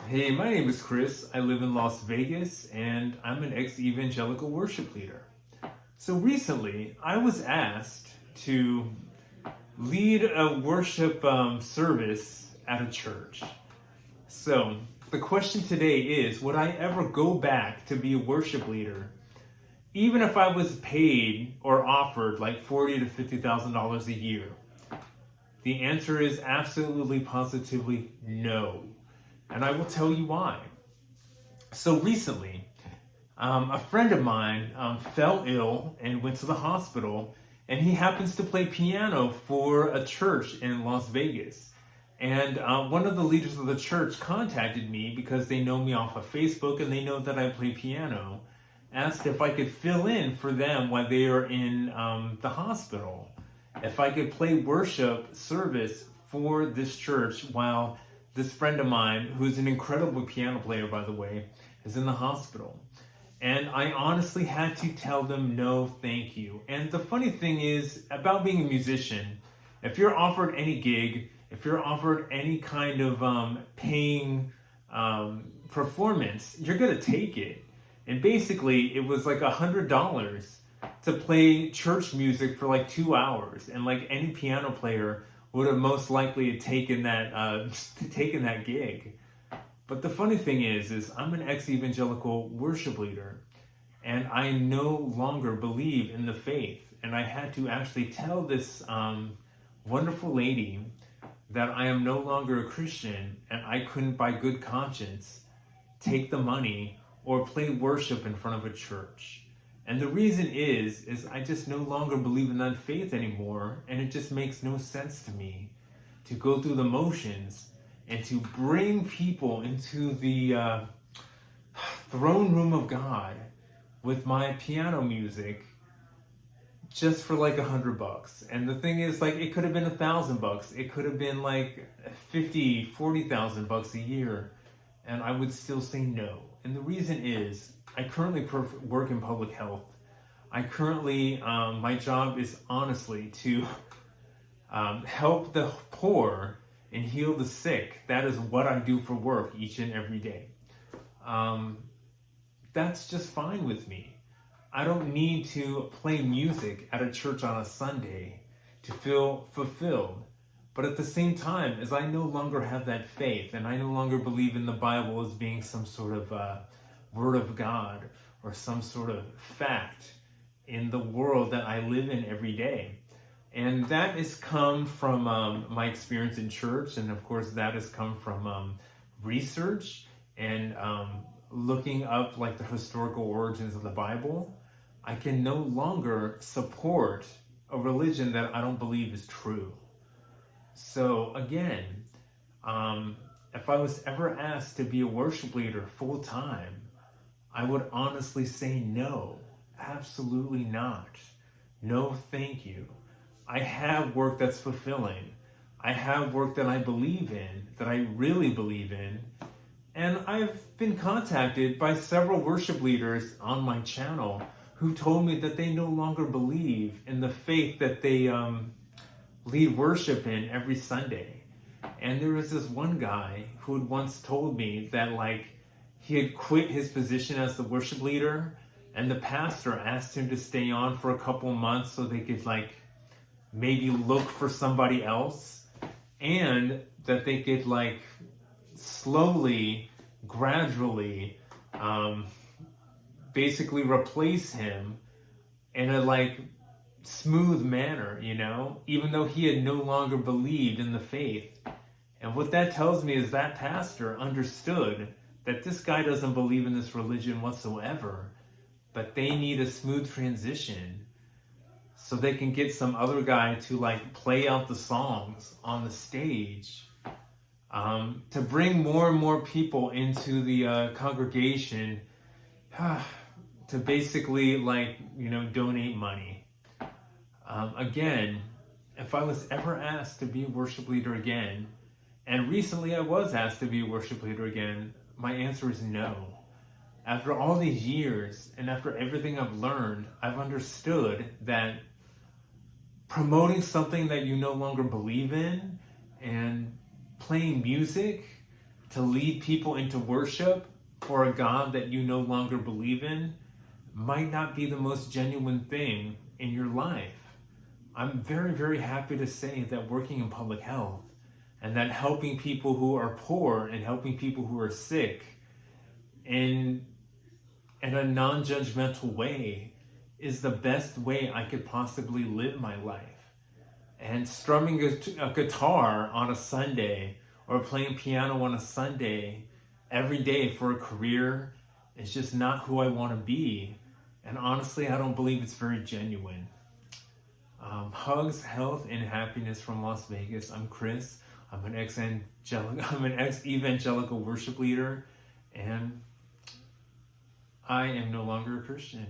Hey, my name is Chris. I live in Las Vegas and I'm an ex-evangelical worship leader. So recently, I was asked to lead a worship service at a church. So the question today is, would I ever go back to be a worship leader, even if I was paid or offered like $40,000 to $50,000 a year? The answer is absolutely, positively no. And I will tell you why. So recently, a friend of mine fell ill and went to the hospital, and he happens to play piano for a church in Las Vegas. And one of the leaders of the church contacted me because they know me off of Facebook and they know that I play piano, asked if I could fill in for them while they are in the hospital, if I could play worship service for this church while this friend of mine, who's an incredible piano player, by the way, is in the hospital. And I honestly had to tell them no, thank you. And the funny thing is about being a musician, if you're offered any gig, if you're offered any kind of paying performance, you're gonna take it. And basically, it was like $100 to play church music for like 2 hours, and like any piano player would have most likely taken that gig. But the funny thing is I'm an ex-evangelical worship leader, and I no longer believe in the faith. And I had to actually tell this wonderful lady that I am no longer a Christian, and I couldn't, by good conscience, take the money or play worship in front of a church. And the reason is I just no longer believe in that faith anymore, and it just makes no sense to me to go through the motions and to bring people into the throne room of God with my piano music just for like $100. And the thing is, like, it could have been $1,000. It could have been like 50, 40,000 bucks a year, and I would still say no. And the reason is, I currently work in public health. I currently, my job is honestly to help the poor and heal the sick. That is what I do for work each and every day. That's just fine with me. I don't need to play music at a church on a Sunday to feel fulfilled. But at the same time, as I no longer have that faith, and I no longer believe in the Bible as being some sort of word of God or some sort of fact in the world that I live in every day. And that has come from my experience in church, and of course that has come from research and looking up like the historical origins of the Bible. I can no longer support a religion that I don't believe is true. So again, if I was ever asked to be a worship leader full time, I would honestly say no, absolutely not. No, thank you. I have work that's fulfilling. I have work that I believe in, that I really believe in. And I've been contacted by several worship leaders on my channel who told me that they no longer believe in the faith that they lead worship in every Sunday. And there was this one guy who had once told me that, like, he had quit his position as the worship leader, and the pastor asked him to stay on for a couple months so they could, like, maybe look for somebody else, and that they could, like, slowly, gradually, basically replace him in a, like, smooth manner, you know, even though he had no longer believed in the faith. And what that tells me is that pastor understood that this guy doesn't believe in this religion whatsoever, but they need a smooth transition so they can get some other guy to, like, play out the songs on the stage, to bring more and more people into the congregation, to basically, like, you know, donate money. Again, if I was ever asked to be a worship leader again, and recently I was asked to be a worship leader again, my answer is no. After all these years, and after everything I've learned, I've understood that promoting something that you no longer believe in and playing music to lead people into worship for a God that you no longer believe in might not be the most genuine thing in your life. I'm very, very happy to say that working in public health and that helping people who are poor and helping people who are sick in a non-judgmental way is the best way I could possibly live my life. And strumming a guitar on a Sunday or playing piano on a Sunday every day for a career is just not who I want to be. And honestly, I don't believe it's very genuine. Hugs, health, and happiness from Las Vegas. I'm Chris. I'm an ex-evangelical worship leader, and I am no longer a Christian.